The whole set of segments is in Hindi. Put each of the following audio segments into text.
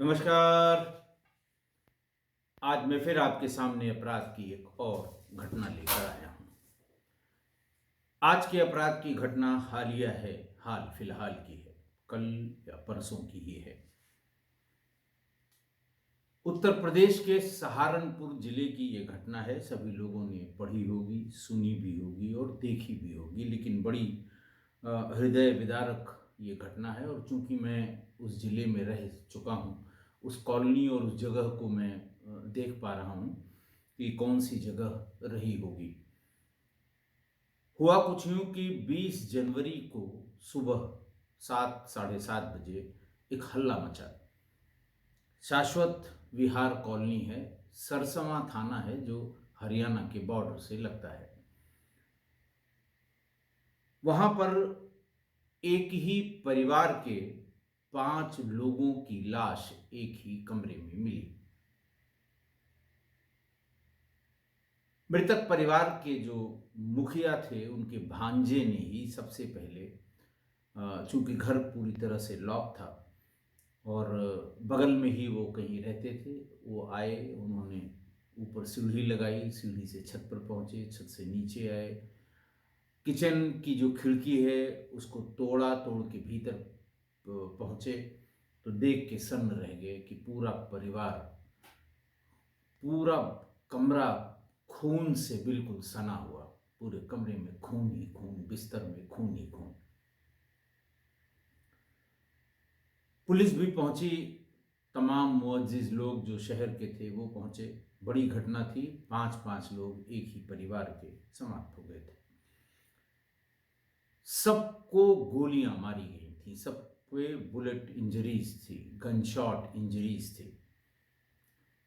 नमस्कार। आज मैं फिर आपके सामने अपराध की एक और घटना लेकर आया हूँ। आज के अपराध की घटना हालिया है, हाल फिलहाल की है, कल या परसों की ही है। उत्तर प्रदेश के सहारनपुर जिले की ये घटना है। सभी लोगों ने पढ़ी होगी, सुनी भी होगी और देखी भी होगी, लेकिन बड़ी हृदय विदारक ये घटना है। और चूंकि मैं उस जिले में रह चुका हूँ, उस कॉलोनी और उस जगह को मैं देख पा रहा हूँ कि कौन सी जगह रही होगी। हुआ कुछ यूं कि 20 जनवरी को सुबह 7 साढ़े 7 बजे एक हल्ला मचा। शाश्वत विहार कॉलोनी है, सरसवा थाना है, जो हरियाणा के बॉर्डर से लगता है। वहां पर एक ही परिवार के 5 लोगों की लाश एक ही कमरे में मिली। मृतक परिवार के जो मुखिया थे, उनके भांजे ने ही सबसे पहले, चूंकि घर पूरी तरह से लॉक था और बगल में ही वो कहीं रहते थे, वो आए, उन्होंने ऊपर सीढ़ी लगाई, सीढ़ी से छत पर पहुंचे, छत से नीचे आए, किचन की जो खिड़की है उसको तोड़ा, तोड़ के भीतर पहुंचे तो देख के सन्न रह गए कि पूरा परिवार, पूरा कमरा खून से बिल्कुल सना हुआ। पूरे कमरे में खून ही खून, बिस्तर में खून ही खून। पुलिस भी पहुंची, तमाम मुअज्जिज लोग जो शहर के थे वो पहुंचे। बड़ी घटना थी, 5-5 लोग एक ही परिवार के समाप्त हो गए थे। सबको गोलियां मारी गई थी, सब पे बुलेट इंजरीज थी, गन शॉट इंजरीज थी।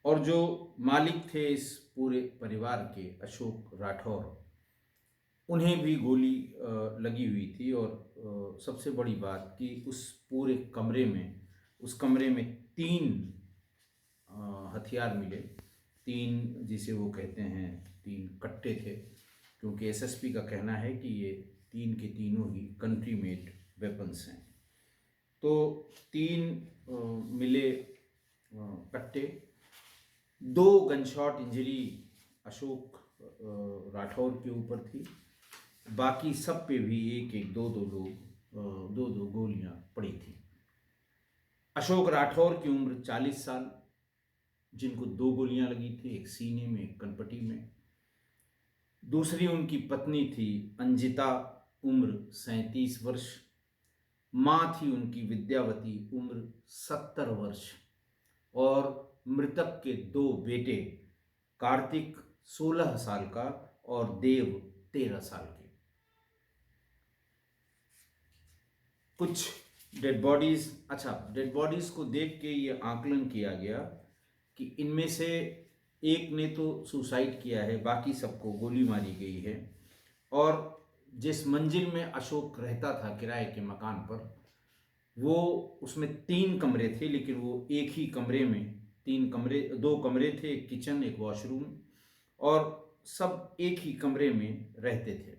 और जो मालिक थे इस पूरे परिवार के, अशोक राठौर, उन्हें भी गोली लगी हुई थी। और सबसे बड़ी बात कि उस पूरे कमरे में, उस कमरे में 3 हथियार मिले। 3, जिसे वो कहते हैं, 3 कट्टे थे, क्योंकि एसएसपी का कहना है कि ये 3 के तीनों ही कंट्री मेड वेपन्स हैं। तो 3 मिले कट्टे। 2 गनशॉट इंजरी अशोक राठौर के ऊपर थी। बाकी सब पे भी एक एक, दो दो लोग, 2-2 गोलियां पड़ी थी। अशोक राठौर की उम्र 40 साल, जिनको 2 गोलियां लगी थी, एक सीने में, एक कनपटी में। दूसरी उनकी पत्नी थी अंजिता, उम्र 37 वर्ष। मां थी उनकी विद्यावती, उम्र 70 वर्ष। और मृतक के 2 बेटे, कार्तिक 16 साल का और देव 13 साल के। कुछ डेड बॉडीज, अच्छा, डेड बॉडीज को देख के ये आकलन किया गया कि इनमें से एक ने तो सुसाइड किया है, बाकी सबको गोली मारी गई है। और जिस मंजिल में अशोक रहता था किराए के मकान पर, वो, उसमें 3 कमरे थे, लेकिन वो एक ही कमरे में 3 कमरे, 2 कमरे थे, एक किचन, एक वॉशरूम, और सब एक ही कमरे में रहते थे।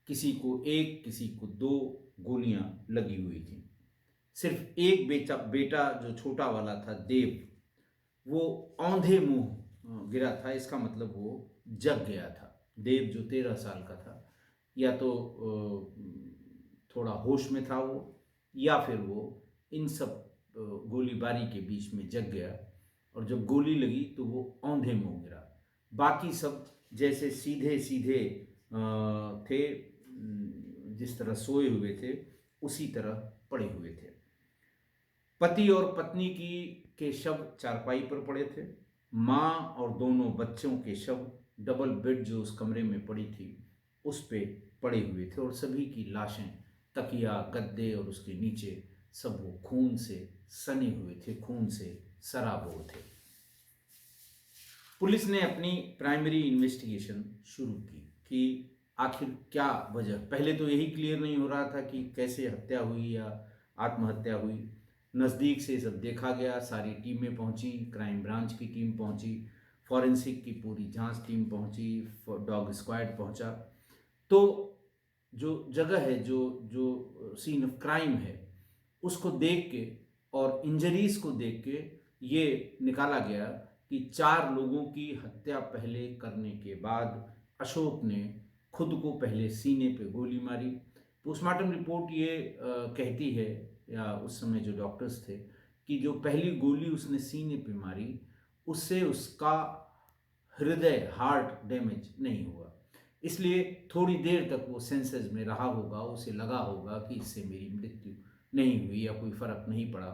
किसी को 1, किसी को 2 गोलियां लगी हुई थी। सिर्फ एक बेटा जो छोटा वाला था, देव, वो औंधे मुंह गिरा था। इसका मतलब वो जग गया था। देव जो 13 साल का था, या तो थोड़ा होश में था वो, या फिर वो इन सब गोलीबारी के बीच में जग गया, और जब गोली लगी तो वो औंधे मुंह गिरा। बाकी सब जैसे सीधे सीधे थे, जिस तरह सोए हुए थे उसी तरह पड़े हुए थे। पति और पत्नी की के शव चारपाई पर पड़े थे। माँ और दोनों बच्चों के शव डबल बेड जो उस कमरे में पड़ी थी उस पे पड़े हुए थे। और सभी की लाशें, तकिया, गद्दे और उसके नीचे सब वो खून से सने हुए थे, खून से सराबोर थे। पुलिस ने अपनी प्राइमरी इन्वेस्टिगेशन शुरू की कि आखिर क्या वजह। पहले तो यही क्लियर नहीं हो रहा था कि कैसे हत्या हुई या आत्महत्या हुई। नज़दीक से सब देखा गया, सारी टीमें पहुंची, क्राइम ब्रांच की टीम पहुंची, फॉरेंसिक की पूरी जांच टीम पहुंची, डॉग स्क्वाड पहुंचा। तो जो जगह है, जो जो सीन ऑफ क्राइम है, उसको देख के और इंजरीज को देख के ये निकाला गया कि 4 लोगों की हत्या पहले करने के बाद अशोक ने खुद को पहले सीने पे गोली मारी। पोस्टमार्टम रिपोर्ट ये कहती है, या उस समय जो डॉक्टर्स थे, कि जो पहली गोली उसने सीने पे मारी उससे उसका हृदय हार्ट डैमेज नहीं हुआ, इसलिए थोड़ी देर तक वो सेंसेस में रहा होगा, उसे लगा होगा कि इससे मेरी मृत्यु नहीं हुई या कोई फर्क नहीं पड़ा,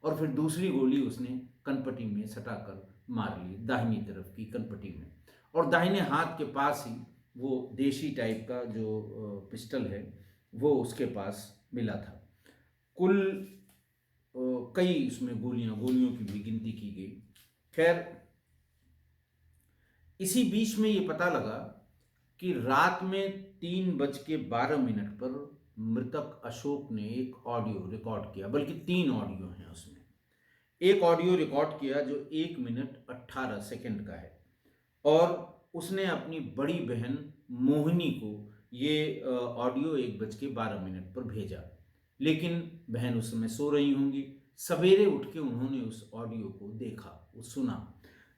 और फिर दूसरी गोली उसने कनपटी में सटाकर मार ली, दाहिनी तरफ की कनपटी में, और दाहिने हाथ के पास ही वो देशी टाइप का जो पिस्टल है वो उसके पास मिला था। कुल कई इसमें गोलियों की भी गिनती की गई। खैर, इसी बीच में ये पता लगा कि रात में 3:12 पर मृतक अशोक ने एक ऑडियो रिकॉर्ड किया, बल्कि 3 ऑडियो हैं उसमें। एक ऑडियो रिकॉर्ड किया जो 1 मिनट 18 सेकंड का है, और उसने अपनी बड़ी बहन मोहिनी को ये ऑडियो 1:12 पर भेजा, लेकिन बहन उस समय सो रही होंगी। सवेरे उठ के उन्होंने उस ऑडियो को देखा, वो सुना,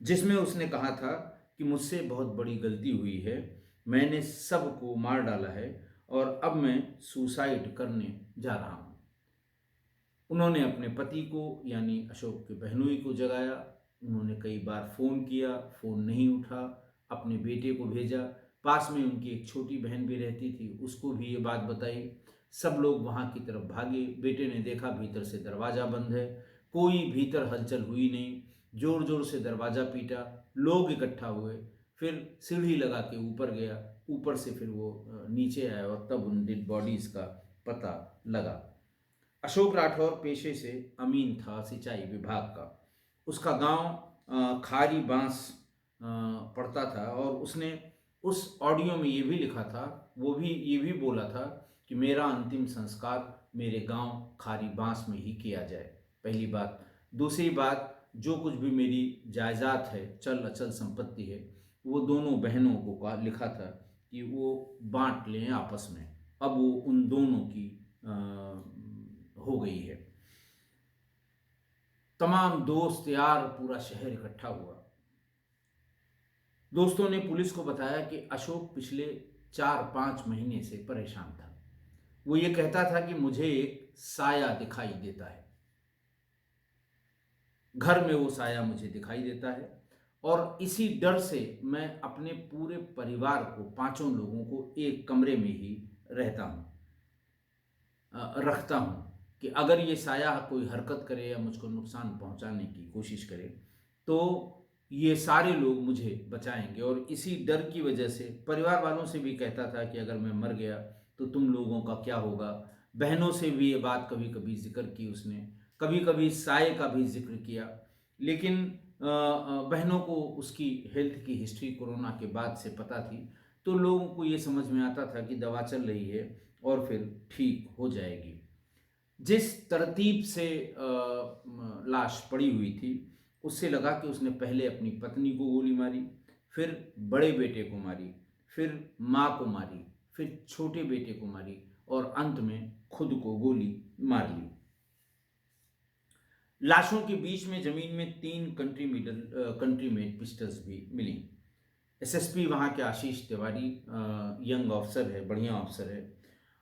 जिसमें उसने कहा था कि मुझसे बहुत बड़ी गलती हुई है, मैंने सबको मार डाला है और अब मैं सुसाइड करने जा रहा हूँ। उन्होंने अपने पति को यानी अशोक के बहनोई को जगाया, उन्होंने कई बार फ़ोन किया, फ़ोन नहीं उठा, अपने बेटे को भेजा, पास में उनकी एक छोटी बहन भी रहती थी, उसको भी ये बात बताई। सब लोग वहाँ की तरफ भागे। बेटे ने देखा भीतर से दरवाज़ा बंद है, कोई भीतर हलचल हुई नहीं। ज़ोर ज़ोर से दरवाज़ा पीटा, लोग इकट्ठा हुए, फिर सीढ़ी लगा के ऊपर गया, ऊपर से फिर वो नीचे आया और तब उन डेड बॉडीज़ का पता लगा। अशोक राठौर पेशे से अमीन था सिंचाई विभाग का। उसका गांव खारी बांस पड़ता था, और उसने उस ऑडियो में ये भी लिखा था, वो भी ये भी बोला था कि मेरा अंतिम संस्कार मेरे गांव खारी बांस में ही किया जाए, पहली बात। दूसरी बात, जो कुछ भी मेरी जायदाद है, चल अचल संपत्ति है, वो दोनों बहनों को लिखा था कि वो बांट लें आपस में। अब वो उन दोनों की हो गई है। तमाम दोस्त यार, पूरा शहर इकट्ठा हुआ। दोस्तों ने पुलिस को बताया कि अशोक पिछले 4-5 महीने से परेशान था। वो ये कहता था कि मुझे एक साया दिखाई देता है, घर में वो साया मुझे दिखाई देता है, और इसी डर से मैं अपने पूरे परिवार को, 5 लोगों को एक कमरे में ही रखता हूँ कि अगर ये साया कोई हरकत करे या मुझको नुकसान पहुंचाने की कोशिश करे तो ये सारे लोग मुझे बचाएंगे। और इसी डर की वजह से परिवार वालों से भी कहता था कि अगर मैं मर गया तो तुम लोगों का क्या होगा। बहनों से भी ये बात कभी कभी जिक्र की उसने, कभी कभी साये का भी जिक्र किया, लेकिन बहनों को उसकी हेल्थ की हिस्ट्री कोरोना के बाद से पता थी, तो लोगों को ये समझ में आता था कि दवा चल रही है और फिर ठीक हो जाएगी। जिस तरतीब से लाश पड़ी हुई थी, उससे लगा कि उसने पहले अपनी पत्नी को गोली मारी, फिर बड़े बेटे को मारी, फिर माँ को मारी, फिर छोटे बेटे को मारी, और अंत में खुद को गोली मार ली। लाशों के बीच में जमीन में 3 कंट्री मेड पिस्टल्स भी मिली। एसएसपी वहाँ के आशीष तिवारी यंग ऑफिसर है, बढ़िया ऑफिसर है,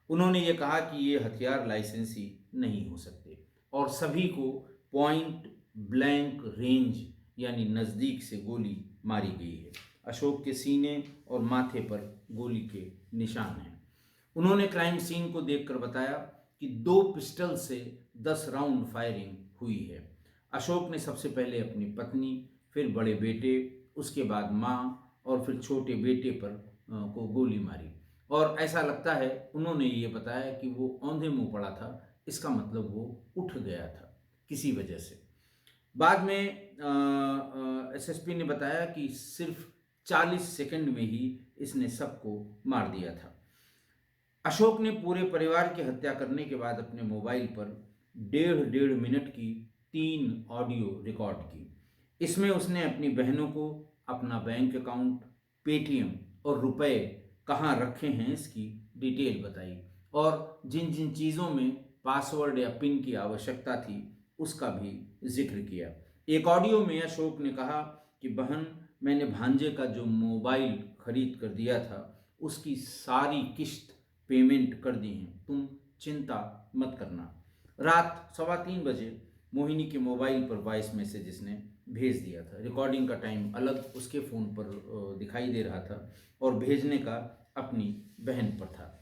उन्होंने ये कहा कि ये हथियार लाइसेंसी नहीं हो सकते, और सभी को पॉइंट ब्लैंक रेंज यानी नज़दीक से गोली मारी गई है। अशोक के सीने और माथे पर गोली के निशान हैं। उन्होंने क्राइम सीन को देखकर बताया कि 2 पिस्टल से 10 राउंड फायरिंग हुई है। अशोक ने सबसे पहले अपनी पत्नी, फिर बड़े बेटे, उसके बाद माँ, और फिर छोटे बेटे पर को गोली मारी। और ऐसा लगता है, उन्होंने ये बताया कि वो औंधे मुंह पड़ा था, इसका मतलब वो उठ गया था किसी वजह से। बाद में एसएसपी ने बताया कि सिर्फ 40 सेकंड में ही इसने सबको मार दिया था। अशोक ने पूरे परिवार की हत्या करने के बाद अपने मोबाइल पर 1.5 मिनट की 3 ऑडियो रिकॉर्ड की। इसमें उसने अपनी बहनों को अपना बैंक अकाउंट, पेटीएम और रुपए कहाँ रखे हैं इसकी डिटेल बताई, और जिन जिन चीज़ों में पासवर्ड या पिन की आवश्यकता थी उसका भी जिक्र किया। एक ऑडियो में अशोक ने कहा कि बहन, मैंने भांजे का जो मोबाइल खरीद कर दिया था उसकी सारी किश्त पेमेंट कर दी है, तुम चिंता मत करना। रात 3:15 बजे मोहिनी के मोबाइल पर वॉइस मैसेज इसने भेज दिया था। रिकॉर्डिंग का टाइम अलग उसके फ़ोन पर दिखाई दे रहा था और भेजने का अपनी बहन पर था।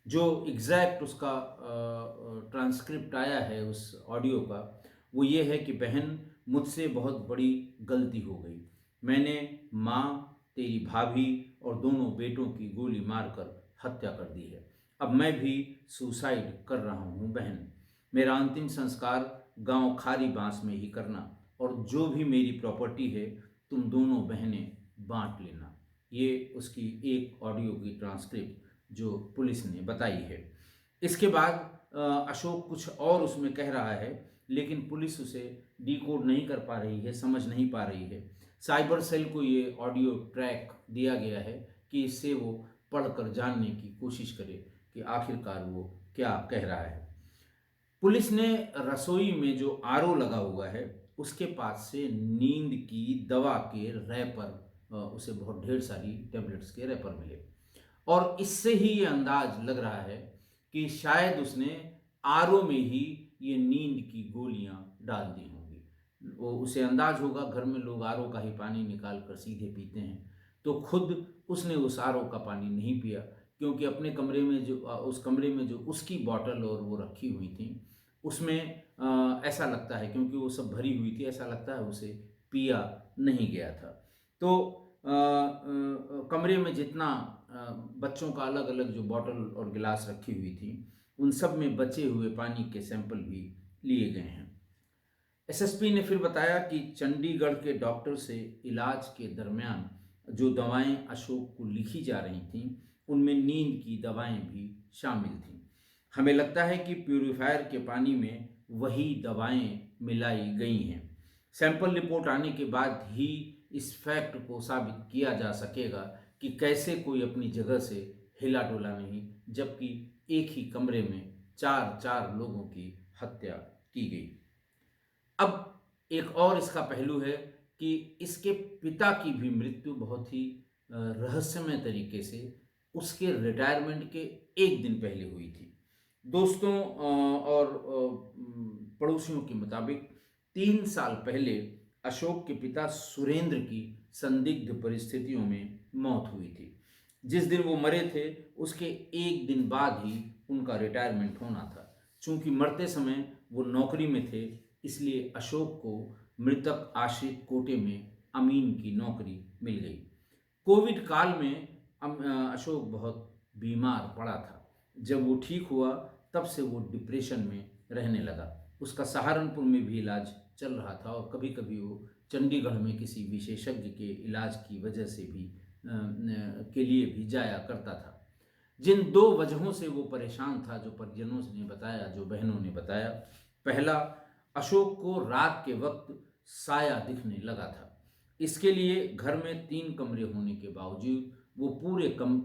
जो एग्जैक्ट उसका ट्रांसक्रिप्ट आया है उस ऑडियो का, वो ये है कि बहन, मुझसे बहुत बड़ी गलती हो गई। मैंने माँ, तेरी भाभी और दोनों बेटों की गोली मारकर हत्या कर दी है। अब मैं भी सुसाइड कर रहा हूँ बहन। मेरा अंतिम संस्कार गांव खारी बांस में ही करना, और जो भी मेरी प्रॉपर्टी है तुम दोनों बहनें बांट लेना। ये उसकी एक ऑडियो की ट्रांसक्रिप्ट जो पुलिस ने बताई है। इसके बाद अशोक कुछ और उसमें कह रहा है, लेकिन पुलिस उसे डिकोड नहीं कर पा रही है, समझ नहीं पा रही है। साइबर सेल को ये ऑडियो ट्रैक दिया गया है कि इससे वो पढ़कर जानने की कोशिश करे कि आखिरकार वो क्या कह रहा है। पुलिस ने रसोई में जो आरओ लगा हुआ है उसके पास से नींद की दवा के रैपर, उसे बहुत ढेर सारी टेबलेट्स के रैपर मिले, और इससे ही ये अंदाज लग रहा है कि शायद उसने आरओ में ही ये नींद की गोलियां डाल दी होंगी। वो उसे अंदाज होगा घर में लोग आरओ का ही पानी निकाल कर सीधे पीते हैं, तो खुद उसने उस आरओ का पानी नहीं पिया, क्योंकि अपने कमरे में जो उस कमरे में जो उसकी बॉटल और वो रखी हुई थी उसमें ऐसा लगता है, क्योंकि वो सब भरी हुई थी, ऐसा लगता है उसे पिया नहीं गया था। तो कमरे में जितना बच्चों का अलग अलग जो बॉटल और गिलास रखी हुई थी उन सब में बचे हुए पानी के सैंपल भी लिए गए हैं। एसएसपी ने फिर बताया कि चंडीगढ़ के डॉक्टर से इलाज के दरमियान जो दवाएं अशोक को लिखी जा रही थीं उनमें नींद की दवाएं भी शामिल थीं। हमें लगता है कि प्यूरीफायर के पानी में वही दवाएं मिलाई गई हैं। सैंपल रिपोर्ट आने के बाद ही इस फैक्ट को साबित किया जा सकेगा कि कैसे कोई अपनी जगह से हिला डुला नहीं, जबकि एक ही कमरे में 4 लोगों की हत्या की गई। अब एक और इसका पहलू है कि इसके पिता की भी मृत्यु बहुत ही रहस्यमय तरीके से उसके रिटायरमेंट के एक दिन पहले हुई थी। दोस्तों और पड़ोसियों के मुताबिक 3 साल पहले अशोक के पिता सुरेंद्र की संदिग्ध परिस्थितियों में मौत हुई थी। जिस दिन वो मरे थे उसके एक दिन बाद ही उनका रिटायरमेंट होना था। चूंकि मरते समय वो नौकरी में थे, इसलिए अशोक को मृतक आश्रित कोटे में अमीन की नौकरी मिल गई। कोविड काल में अशोक बहुत बीमार पड़ा था। जब वो ठीक हुआ तब से वो डिप्रेशन में रहने लगा। उसका सहारनपुर में भी इलाज चल रहा था और कभी कभी वो चंडीगढ़ में किसी विशेषज्ञ के इलाज की वजह से भी के लिए भी जाया करता था। जिन 2 वजहों से वो परेशान था, जो परिजनों ने बताया, जो बहनों ने बताया, पहला, अशोक को रात के वक्त साया दिखने लगा था। इसके लिए घर में 3 कमरे होने के बावजूद वो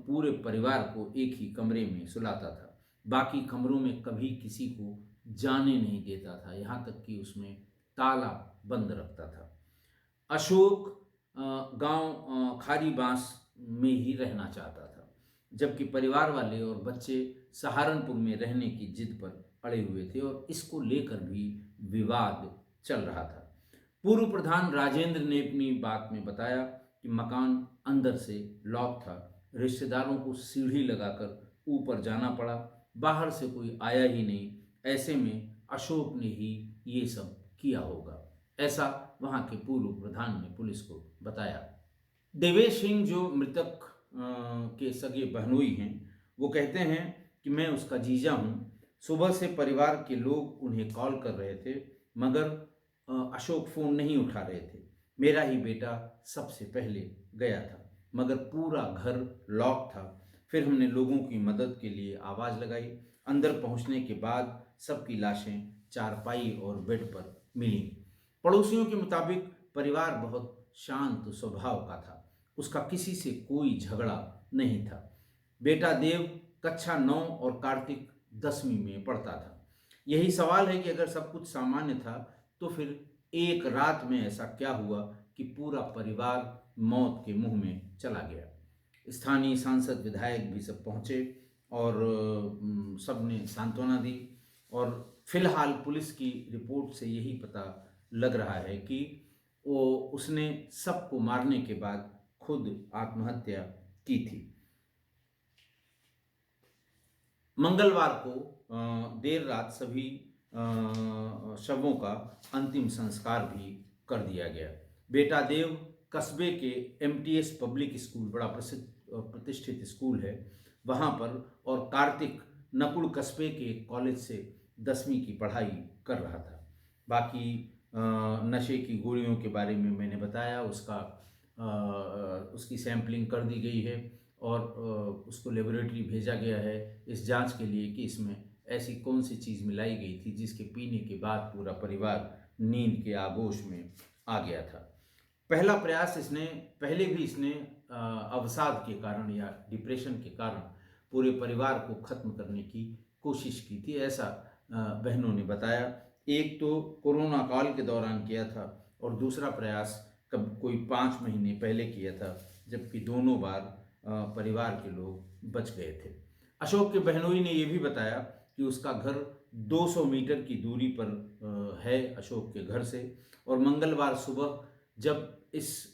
पूरे परिवार को एक ही कमरे में सुलाता था। बाकी कमरों में कभी किसी को जाने नहीं देता था, यहाँ तक कि उसमें ताला बंद रखता था। अशोक गांव खारी बांस में ही रहना चाहता था, जबकि परिवार वाले और बच्चे सहारनपुर में रहने की जिद पर अड़े हुए थे और इसको लेकर भी विवाद चल रहा था। पूर्व प्रधान राजेंद्र ने अपनी बात में बताया कि मकान अंदर से लॉक था, रिश्तेदारों को सीढ़ी लगाकर ऊपर जाना पड़ा, बाहर से कोई आया ही नहीं, ऐसे में अशोक ने ही ये सब किया होगा, ऐसा वहां के पूर्व प्रधान ने पुलिस को बताया। देवेश सिंह जो मृतक के सगे बहनोई हैं, वो कहते हैं कि मैं उसका जीजा हूँ। सुबह से परिवार के लोग उन्हें कॉल कर रहे थे, मगर अशोक फ़ोन नहीं उठा रहे थे। मेरा ही बेटा सबसे पहले गया था, मगर पूरा घर लॉक था। फिर हमने लोगों की मदद के लिए आवाज़ लगाई। अंदर पहुंचने के बाद सबकी लाशें चारपाई और बेड पर मिली। पड़ोसियों के मुताबिक परिवार बहुत शांत स्वभाव का था, उसका किसी से कोई झगड़ा नहीं था। बेटा देव कक्षा 9 और कार्तिक 10वीं में पढ़ता था। यही सवाल है कि अगर सब कुछ सामान्य था तो फिर एक रात में ऐसा क्या हुआ कि पूरा परिवार मौत के मुंह में चला गया। स्थानीय सांसद विधायक भी सब पहुंचे और सब ने सांत्वना दी। और फिलहाल पुलिस की रिपोर्ट से यही पता लग रहा है कि वो उसने सबको मारने के बाद खुद आत्महत्या की थी। मंगलवार को देर रात सभी शवों का अंतिम संस्कार भी कर दिया गया। बेटा देव कस्बे के एमटीएस पब्लिक स्कूल, बड़ा प्रसिद्ध प्रतिष्ठित स्कूल है, वहाँ पर, और कार्तिक नकुड़ कस्बे के कॉलेज से 10वीं की पढ़ाई कर रहा था। बाकी नशे की गोलियों के बारे में मैंने बताया, उसकी सैंपलिंग कर दी गई है और उसको लेबोरेटरी भेजा गया है इस जांच के लिए कि इसमें ऐसी कौन सी चीज़ मिलाई गई थी जिसके पीने के बाद पूरा परिवार नींद के आगोश में आ गया था। पहला प्रयास पहले भी इसने अवसाद के कारण या डिप्रेशन के कारण पूरे परिवार को ख़त्म करने की कोशिश की थी, ऐसा बहनों ने बताया। एक तो कोरोना काल के दौरान किया था और दूसरा प्रयास कब कोई 5 महीने पहले किया था, जबकि दोनों बार परिवार के लोग बच गए थे। अशोक के बहनोई ने यह भी बताया कि उसका घर 200 मीटर की दूरी पर है अशोक के घर से, और मंगलवार सुबह जब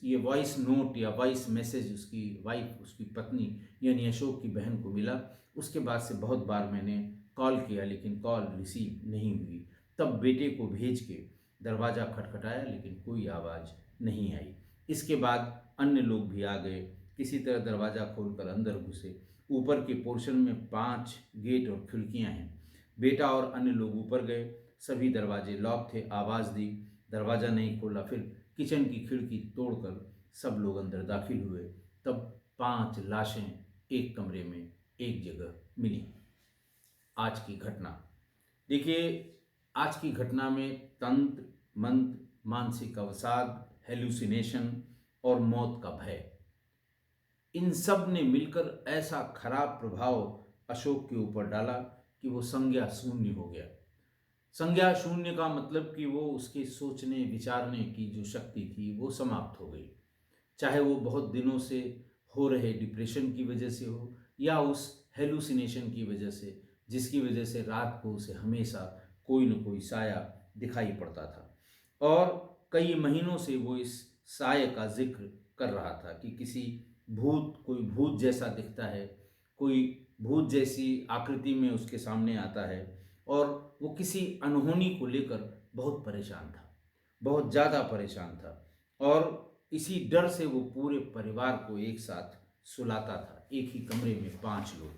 ये वॉइस नोट या वॉइस मैसेज उसकी वाइफ, उसकी पत्नी यानी अशोक की बहन को मिला, उसके बाद से बहुत बार मैंने कॉल किया लेकिन कॉल रिसीव नहीं हुई। तब बेटे को भेज के दरवाज़ा खटखटाया लेकिन कोई आवाज़ नहीं आई। इसके बाद अन्य लोग भी आ गए, किसी तरह दरवाज़ा खोलकर अंदर घुसे। ऊपर के पोर्शन में 5 गेट और खिड़कियां हैं। बेटा और अन्य लोग ऊपर गए, सभी दरवाजे लॉक थे, आवाज़ दी, दरवाज़ा नहीं खोला। फिर किचन की खिड़की तोड़कर सब लोग अंदर दाखिल हुए। तब 5 लाशें एक कमरे में एक जगह मिली। आज की घटना देखिए, आज की घटना में तंत्र मंत्र, मानसिक अवसाद, हेलुसिनेशन और मौत का भय, इन सब ने मिलकर ऐसा खराब प्रभाव अशोक के ऊपर डाला कि वो संज्ञा शून्य हो गया। संज्ञा शून्य का मतलब कि वो उसके सोचने विचारने की जो शक्ति थी वो समाप्त हो गई। चाहे वो बहुत दिनों से हो रहे डिप्रेशन की वजह से हो या उस हेलुसिनेशन की वजह से, जिसकी वजह से रात को उसे हमेशा कोई न कोई साया दिखाई पड़ता था। और कई महीनों से वो इस साये का जिक्र कर रहा था कि कोई भूत जैसा दिखता है, कोई भूत जैसी आकृति में उसके सामने आता है, और वो किसी अनहोनी को लेकर बहुत परेशान था, बहुत ज़्यादा परेशान था। और इसी डर से वो पूरे परिवार को एक साथ सुलाता था, एक ही कमरे में 5 लोग।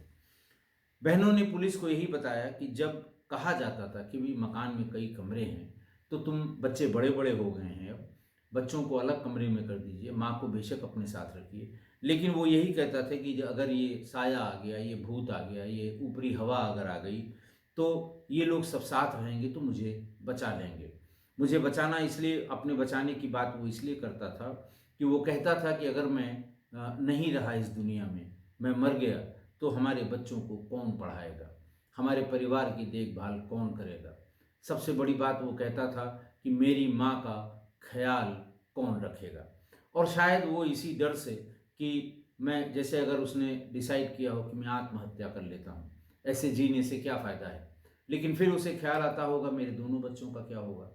बहनों ने पुलिस को यही बताया कि जब कहा जाता था कि भी मकान में कई कमरे हैं तो बच्चे बड़े बड़े हो गए हैं, अब बच्चों को अलग कमरे में कर दीजिए, माँ को बेशक अपने साथ रखिए, लेकिन वो यही कहता था कि अगर ये साया आ गया, ये भूत आ गया, ये ऊपरी हवा अगर आ गई तो ये लोग सब साथ रहेंगे तो मुझे बचा लेंगे। मुझे बचाना इसलिए, अपने बचाने की बात वो इसलिए करता था कि वो कहता था कि अगर मैं नहीं रहा इस दुनिया में, मैं मर गया, तो हमारे बच्चों को कौन पढ़ाएगा, हमारे परिवार की देखभाल कौन करेगा। सबसे बड़ी बात वो कहता था कि मेरी माँ का ख्याल कौन रखेगा। और शायद वो इसी डर से कि मैं, जैसे अगर उसने डिसाइड किया हो कि मैं आत्महत्या कर लेता हूँ, ऐसे जीने से क्या फ़ायदा है, लेकिन फिर उसे ख्याल आता होगा मेरे दोनों बच्चों का क्या होगा,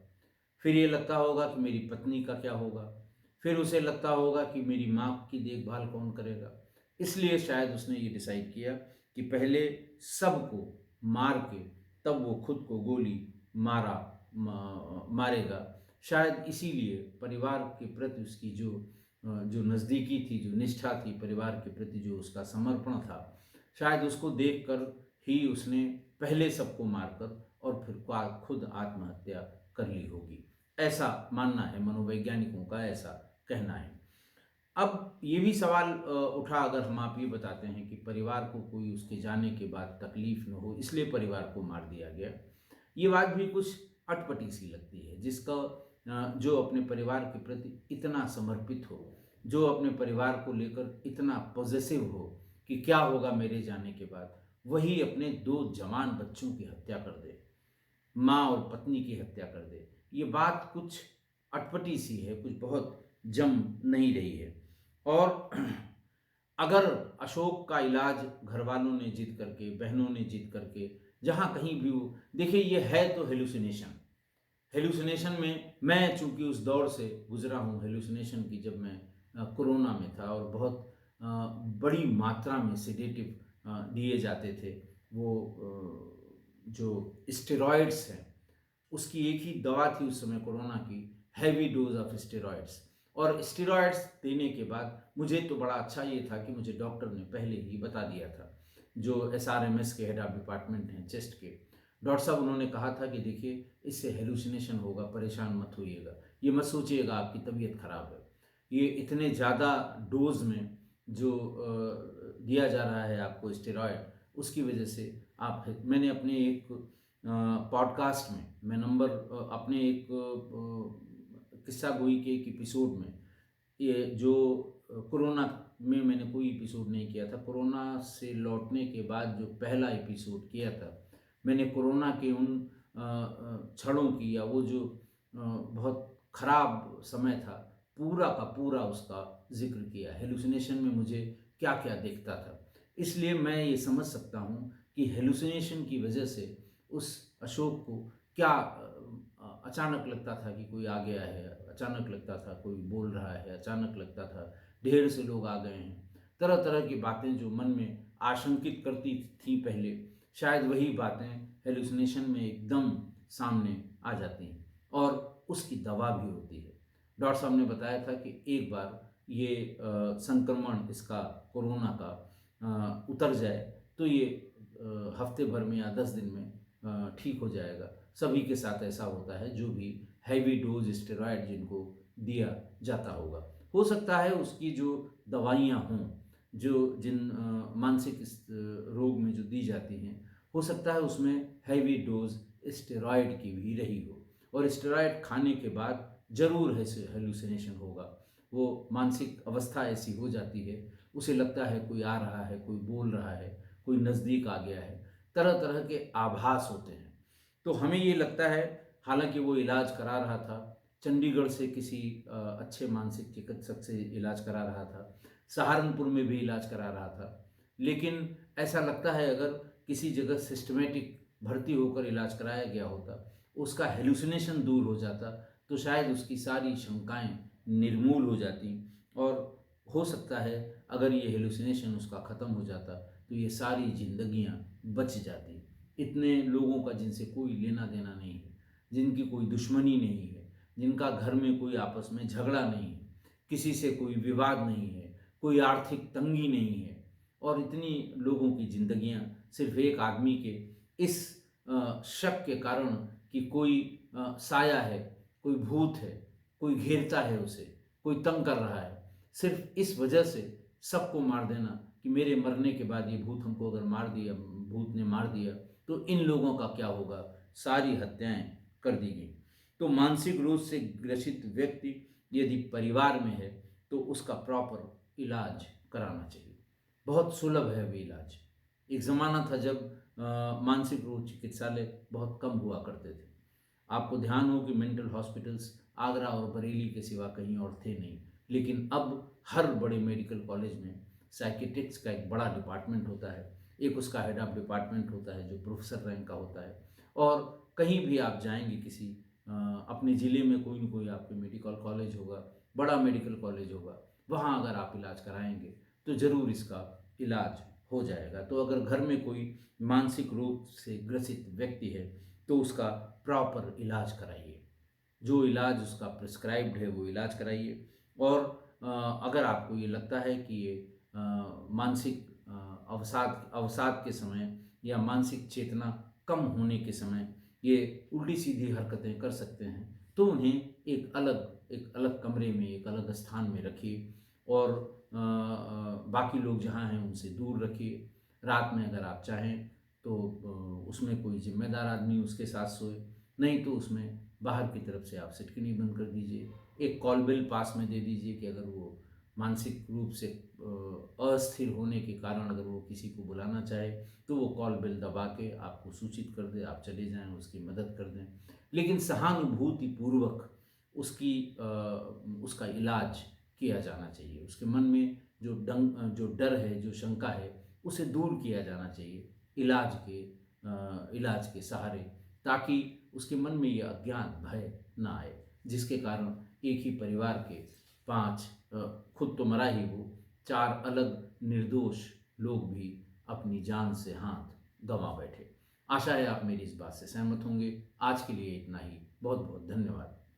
फिर ये लगता होगा कि मेरी पत्नी का क्या होगा, फिर उसे लगता होगा कि मेरी माँ की देखभाल कौन करेगा। इसलिए शायद उसने ये डिसाइड किया कि पहले सबको मार के तब वो खुद को गोली मारेगा। शायद इसीलिए परिवार के प्रति उसकी जो नज़दीकी थी, जो निष्ठा थी, परिवार के प्रति जो उसका समर्पण था, शायद उसको देखकर ही उसने पहले सबको मारकर और फिर खुद आत्महत्या कर ली होगी, ऐसा मानना है, मनोवैज्ञानिकों का ऐसा कहना है। अब ये भी सवाल उठा, अगर हम आप ये बताते हैं कि परिवार को कोई उसके जाने के बाद तकलीफ न हो इसलिए परिवार को मार दिया गया, ये बात भी कुछ अटपटी सी लगती है। जो अपने परिवार के प्रति इतना समर्पित हो, जो अपने परिवार को लेकर इतना पॉजिटिव हो कि क्या होगा मेरे जाने के बाद, वही अपने 2 जवान बच्चों की हत्या कर दे, माँ और पत्नी की हत्या कर दे, ये बात कुछ अटपटी सी है, कुछ बहुत जम नहीं रही है। और अगर अशोक का इलाज घर वालों ने जिद करके, बहनों ने जिद करके, जहाँ कहीं भी हो, देखिए ये है तो हेलुसिनेशन। हेलुसिनेशन में मैं चूंकि उस दौर से गुजरा हूँ हेलुसिनेशन की, जब मैं कोरोना में था और बहुत बड़ी मात्रा में सेडेटिव दिए जाते थे। वो जो स्टेरॉइड्स हैं, उसकी एक ही दवा थी उस समय कोरोना की, हैवी डोज ऑफ स्टेरॉइड्स। और स्टेरॉइड्स देने के बाद मुझे तो बड़ा अच्छा ये था कि मुझे डॉक्टर ने पहले ही बता दिया था, जो एसआरएमएस के हेड ऑफ डिपार्टमेंट हैं चेस्ट के डॉक्टर साहब, उन्होंने कहा था कि देखिए इससे हेलुसिनेशन होगा, परेशान मत होइएगा, ये मत सोचिएगा आपकी तबीयत खराब है। ये इतने ज़्यादा डोज में जो दिया जा रहा है आपको स्टेरॉयड, उसकी वजह से आप, मैंने अपने एक पॉडकास्ट में, मैं नंबर अपने एक किस्सा गोई के एक एपिसोड में, ये जो कोरोना में मैंने कोई एपिसोड नहीं किया था, कोरोना से लौटने के बाद जो पहला एपिसोड किया था, मैंने कोरोना के उन क्षणों की, या वो जो बहुत ख़राब समय था, पूरा का पूरा उसका जिक्र किया, हेलुसिनेशन में मुझे क्या क्या दिखता था। इसलिए मैं ये समझ सकता हूँ कि हेलुसिनेशन की वजह से उस अशोक को क्या अचानक लगता था कि कोई आ गया है, अचानक लगता था कोई बोल रहा है, अचानक लगता था ढेर से लोग आ गए हैं। तरह तरह की बातें जो मन में आशंकित करती थी पहले, शायद वही बातें हेलुसिनेशन में एकदम सामने आ जाती हैं, और उसकी दवा भी होती है। डॉक्टर साहब ने बताया था कि एक बार ये संक्रमण इसका कोरोना का उतर जाए तो ये हफ्ते भर में या 10 दिन में ठीक हो जाएगा। सभी के साथ ऐसा होता है जो भी हैवी डोज स्टेरॉयड जिनको दिया जाता होगा। हो सकता है उसकी जो दवाइयाँ हों, जो जिन मानसिक रोग में जो दी जाती हैं, हो सकता है उसमें हैवी डोज स्टेरॉयड की भी रही हो, और स्टेरॉयड खाने के बाद जरूर हेलुसिनेशन होगा। वो मानसिक अवस्था ऐसी हो जाती है, उसे लगता है कोई आ रहा है, कोई बोल रहा है, कोई नज़दीक आ गया है, तरह तरह के आभास होते हैं। तो हमें ये लगता है, हालांकि वो इलाज करा रहा था, चंडीगढ़ से किसी अच्छे मानसिक चिकित्सक से इलाज करा रहा था, सहारनपुर में भी इलाज करा रहा था, लेकिन ऐसा लगता है अगर किसी जगह सिस्टमेटिक भर्ती होकर इलाज कराया गया होता, उसका हेलुसिनेशन दूर हो जाता, तो शायद उसकी सारी शंकाएं निर्मूल हो जाती, और हो सकता है अगर ये हेलुसिनेशन उसका ख़त्म हो जाता तो ये सारी जिंदगियां बच जाती। इतने लोगों का जिनसे कोई लेना देना नहीं है, जिनकी कोई दुश्मनी नहीं है, जिनका घर में कोई आपस में झगड़ा नहीं है, किसी से कोई विवाद नहीं है, कोई आर्थिक तंगी नहीं है, और इतनी लोगों की जिंदगियां सिर्फ एक आदमी के इस शक के कारण कि कोई साया है, कोई भूत है, कोई घेरता है उसे, कोई तंग कर रहा है, सिर्फ इस वजह से सबको मार देना कि मेरे मरने के बाद ये भूत हमको अगर मार दिया, भूत ने मार दिया तो इन लोगों का क्या होगा, सारी हत्याएं कर दी गई। तो मानसिक रोग से ग्रसित व्यक्ति यदि परिवार में है तो उसका प्रॉपर इलाज कराना चाहिए। बहुत सुलभ है वे इलाज। एक ज़माना था जब मानसिक रोग चिकित्सालय बहुत कम हुआ करते थे। आपको ध्यान हो कि मेंटल हॉस्पिटल्स आगरा और बरेली के सिवा कहीं और थे नहीं, लेकिन अब हर बड़े मेडिकल कॉलेज में साइकेट्रिक्स का एक बड़ा डिपार्टमेंट होता है, एक उसका हेड ऑफ डिपार्टमेंट होता है जो प्रोफेसर रैंक का होता है। और कहीं भी आप जाएंगे किसी अपने ज़िले में कोई न कोई आपके मेडिकल कॉलेज होगा, बड़ा मेडिकल कॉलेज होगा, वहाँ अगर आप इलाज कराएंगे तो ज़रूर इसका इलाज हो जाएगा। तो अगर घर में कोई मानसिक रोग से ग्रसित व्यक्ति है तो उसका प्रॉपर इलाज कराइए, जो इलाज उसका प्रिस्क्राइब्ड है वो इलाज कराइए। और अगर आपको ये लगता है कि ये मानसिक अवसाद अवसाद के समय या मानसिक चेतना कम होने के समय ये उल्टी सीधी हरकतें कर सकते हैं, तो उन्हें एक अलग कमरे में, एक अलग स्थान में रखिए, और बाकी लोग जहाँ हैं उनसे दूर रखिए। रात में अगर आप चाहें तो उसमें कोई जिम्मेदार आदमी उसके साथ सोए, नहीं तो उसमें बाहर की तरफ से आप सिटकिनी बंद कर दीजिए। एक कॉल बेल पास में दे दीजिए कि अगर वो मानसिक रूप से अस्थिर होने के कारण अगर वो किसी को बुलाना चाहे तो वो कॉल बेल दबा के आपको सूचित कर दे, आप चले जाएं, उसकी मदद कर दें। लेकिन सहानुभूति पूर्वक उसका इलाज किया जाना चाहिए। उसके मन में जो डर है, जो शंका है, उसे दूर किया जाना चाहिए इलाज के सहारे, ताकि उसके मन में ये अज्ञात भय ना आए, जिसके कारण एक ही परिवार के 5, खुद तो मरा ही वो, 4 अलग निर्दोष लोग भी अपनी जान से हाथ गंवा बैठे। आशा है आप मेरी इस बात से सहमत होंगे। आज के लिए इतना ही। बहुत बहुत धन्यवाद।